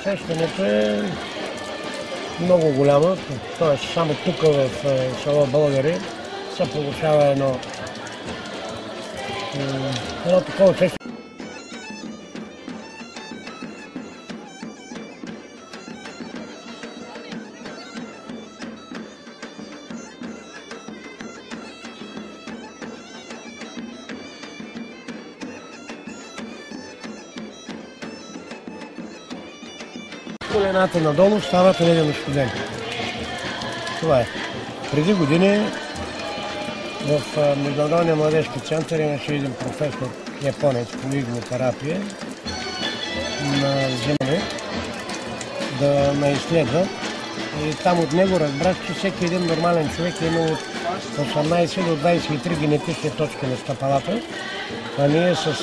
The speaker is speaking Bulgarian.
Усещането е много голямо, т.е. само тук в село Българи се получава едно такова усещане. Колената надолу стават ледено студени. Това е. Преди години в Международния младежки център имаше един професор японец по игнотерапия на вземане да ме изследва. И там от него разбрах, че всеки един нормален човек е имал от 18 до 23 генетични точки на стъпалата, а ние с